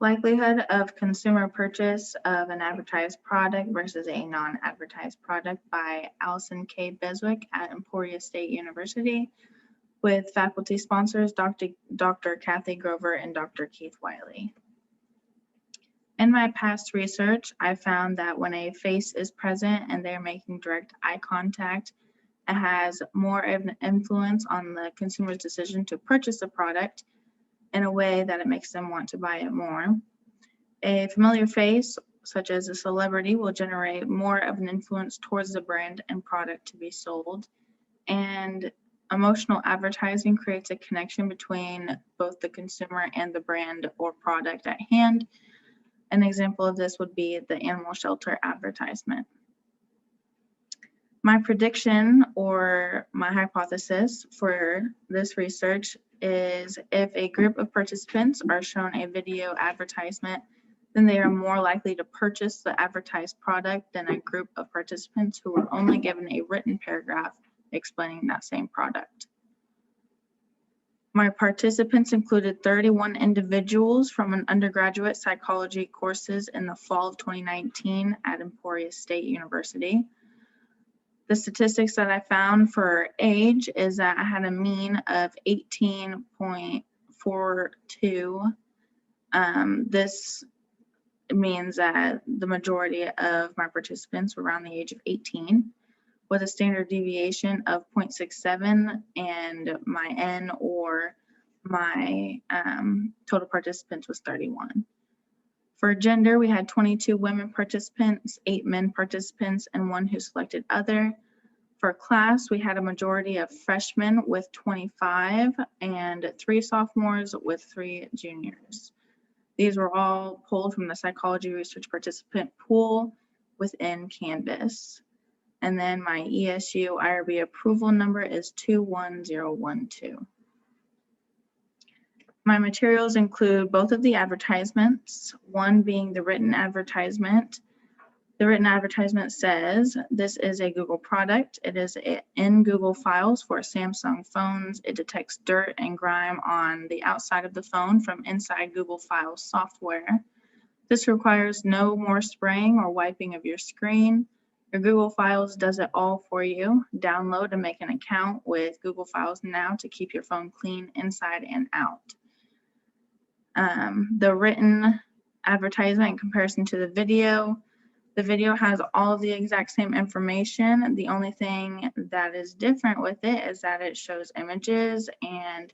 Likelihood of consumer purchase of an advertised product versus a non-advertised product by Allison K. BESWICK at Emporia State University with faculty sponsors Dr. Kathy Grover and Dr. Keith Wiley. In my past research, I found that when a face is present and they're making direct eye contact, it has more of an influence on the consumer's decision to purchase a product in a way that it makes them want to buy it more. A familiar face, such as a celebrity, will generate more of an influence towards the brand and product to be sold. And emotional advertising creates a connection between both the consumer and the brand or product at hand. An example of this would be the animal shelter advertisement. My prediction or my hypothesis for this research is if a group of participants are shown a video advertisement, then they are more likely to purchase the advertised product than a group of participants who were only given a written paragraph explaining that same product. My participants included 31 individuals from an undergraduate psychology courses in the fall of 2019 at Emporia State University. The statistics that I found for age is that I had a mean of 18.42. This means that the majority of my participants were around the age of 18, with a standard deviation of 0.67, and my N or my total participants was 31. For gender, we had 22 women participants, 8 men participants, and 1 who selected other. For class, we had a majority of freshmen with 25 and 3 sophomores with 3 juniors. These were all pulled from the psychology research participant pool within Canvas. And then my ESU IRB approval number is 21012. My materials include both of the advertisements, one being the written advertisement. The written advertisement says, this is a Google product. It is in Google Files for Samsung phones. It detects dirt and grime on the outside of the phone from inside Google Files software. This requires no more spraying or wiping of your screen. Your Google Files does it all for you. Download and make an account with Google Files now to keep your phone clean inside and out. The written advertisement in comparison to the video has all of the exact same information. The only thing that is different with it is that it shows images and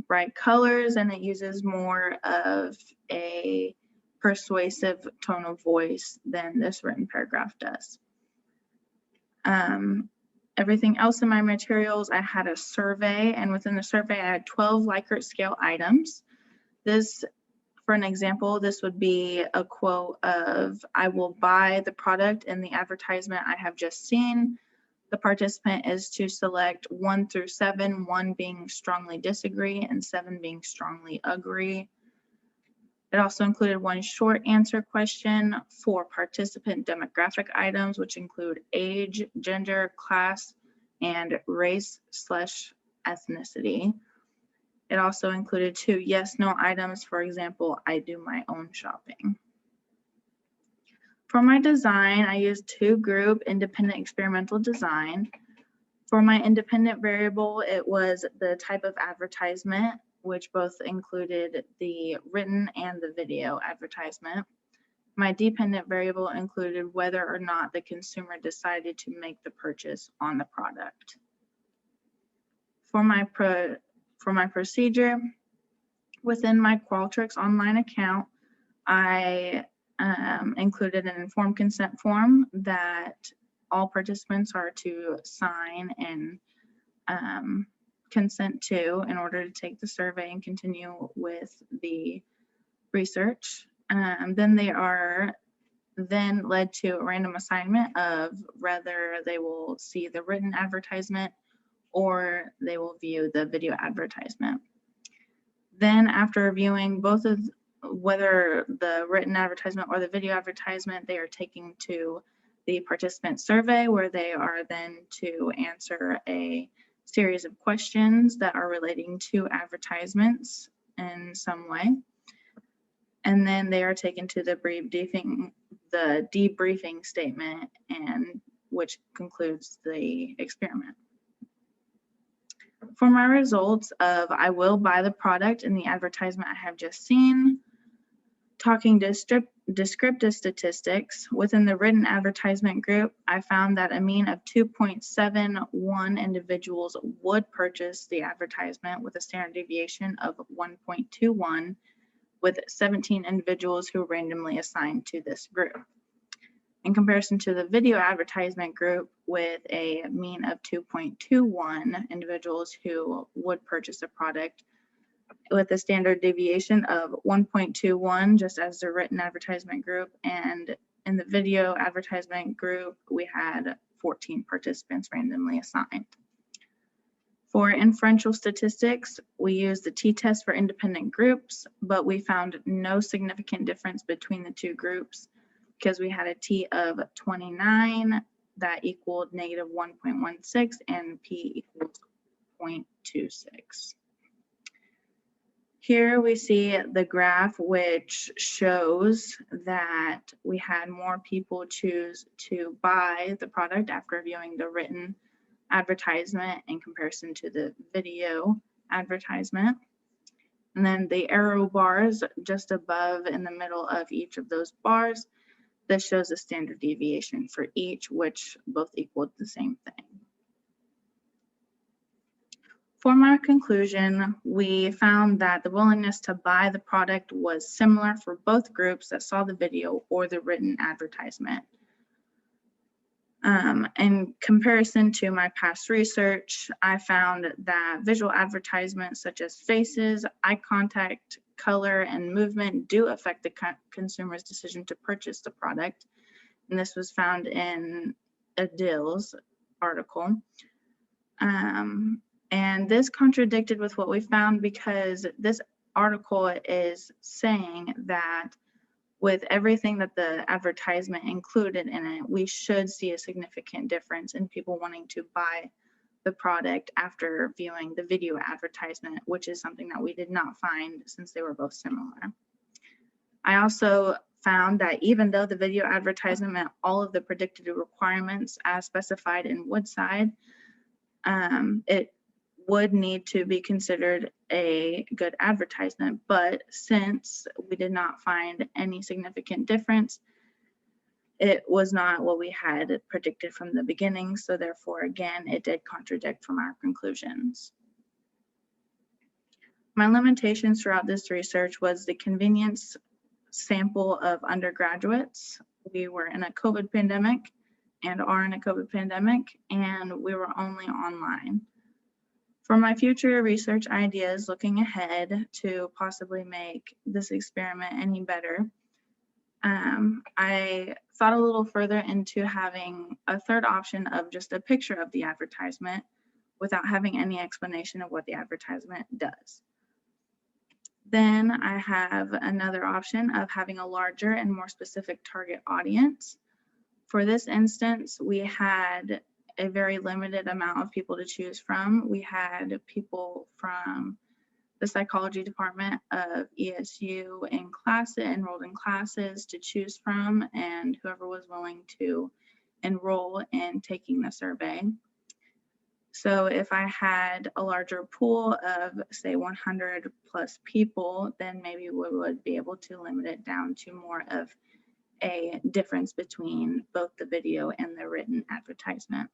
bright colors, and it uses more of a persuasive tone of voice than this written paragraph does. Everything else in my materials, I had a survey, and within the survey, I had 12 Likert scale items. This, for an example, this would be a quote of, I will buy the product in the advertisement I have just seen. The participant is to select 1 through 7, 1 being strongly disagree and 7 being strongly agree. It also included 1 short answer question for participant demographic items, which include age, gender, class, and race/ethnicity. It also included 2 yes/no items, for example, I do my own shopping. For my design, I used 2-group independent experimental design. For my independent variable, it was the type of advertisement, which both included the written and the video advertisement. My dependent variable included whether or not the consumer decided to make the purchase on the product. For my procedure, within my Qualtrics online account, I included an informed consent form that all participants are to sign and consent to in order to take the survey and continue with the research. Then they are then led to a random assignment of whether they will see the written advertisement or they will view the video advertisement. Then after reviewing both of whether the written advertisement or the video advertisement, they are taken to the participant survey where they are then to answer a series of questions that are relating to advertisements in some way. and then they are taken to the debriefing statement, and which concludes the experiment. For my results of I will buy the product in the advertisement I have just seen, talking descriptive statistics, within the written advertisement group, I found that a mean of 2.71 individuals would purchase the advertisement with a standard deviation of 1.21, with 17 individuals who were randomly assigned to this group. In comparison to the video advertisement group, with a mean of 2.21 individuals who would purchase a product with a standard deviation of 1.21, just as the written advertisement group, and in the video advertisement group, we had 14 participants randomly assigned. For inferential statistics, we used the t-test for independent groups, but we found no significant difference between the two groups because we had a t of 29 that equaled negative 1.16 and p equals 0.26. Here we see the graph which shows that we had more people choose to buy the product after viewing the written advertisement in comparison to the video advertisement. And then the arrow bars just above in the middle of each of those bars, this shows a standard deviation for each, which both equaled the same thing. For my conclusion, we found that the willingness to buy the product was similar for both groups that saw the video or the written advertisement. In comparison to my past research, I found that visual advertisements such as faces, eye contact, color, and movement do affect the consumer's decision to purchase the product. And this was found in Adil's article. And this contradicted with what we found because this article is saying that with everything that the advertisement included in it, we should see a significant difference in people wanting to buy the product after viewing the video advertisement, which is something that we did not find since they were both similar. I also found that even though the video advertisement met all of the predicted requirements as specified in Woodside, it would need to be considered a good advertisement, but since we did not find any significant difference, it was not what we had predicted from the beginning, so therefore, again, it did contradict from our conclusions. My limitations throughout this research was the convenience sample of undergraduates. We were in a COVID pandemic and are in a COVID pandemic, and we were only online. For my future research ideas looking ahead to possibly make this experiment any better, I thought a little further into having a third option of just a picture of the advertisement without having any explanation of what the advertisement does. Then I have another option of having a larger and more specific target audience. For this instance, we had a very limited amount of people to choose from. We had people from the psychology department of ESU enrolled in classes to choose from, and whoever was willing to enroll in taking the survey. So if I had a larger pool of, say, 100 plus people, then maybe we would be able to limit it down to more of a difference between both the video and the written advertisement.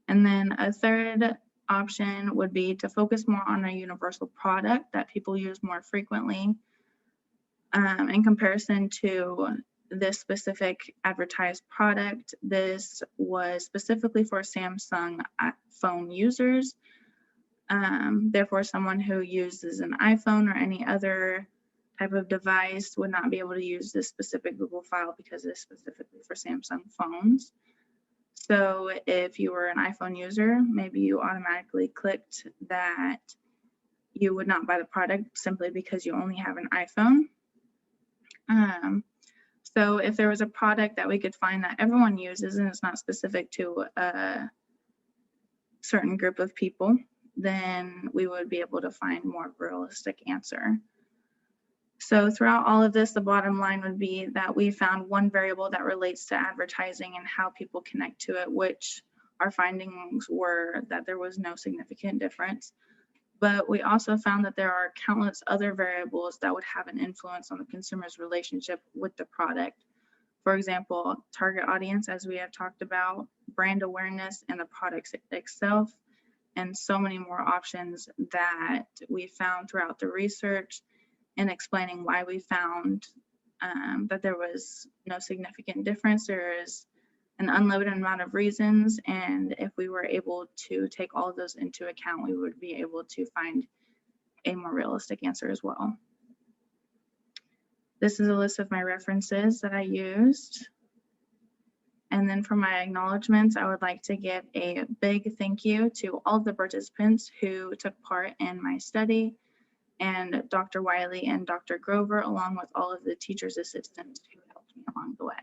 And then a third option would be to focus more on a universal product that people use more frequently in comparison to this specific advertised product. This was specifically for Samsung phone users. Therefore, someone who uses an iPhone or any other type of device would not be able to use this specific Google file because it's specifically for Samsung phones. So if you were an iPhone user, maybe you automatically clicked that you would not buy the product simply because you only have an iPhone. So if there was a product that we could find that everyone uses and it's not specific to a certain group of people, then we would be able to find more realistic answer. So throughout all of this, the bottom line would be that we found one variable that relates to advertising and how people connect to it, which our findings were that there was no significant difference. But we also found that there are countless other variables that would have an influence on the consumer's relationship with the product. For example, target audience, as we have talked about, brand awareness, and the product itself, and so many more options that we found throughout the research, and explaining why we found that there was no significant difference. There is an unlimited amount of reasons, and if we were able to take all of those into account, we would be able to find a more realistic answer as well. This is a list of my references that I used. And then for my acknowledgements, I would like to give a big thank you to all of the participants who took part in my study, and Dr. Wiley and Dr. Grover, along with all of the teacher's assistants who helped me along the way.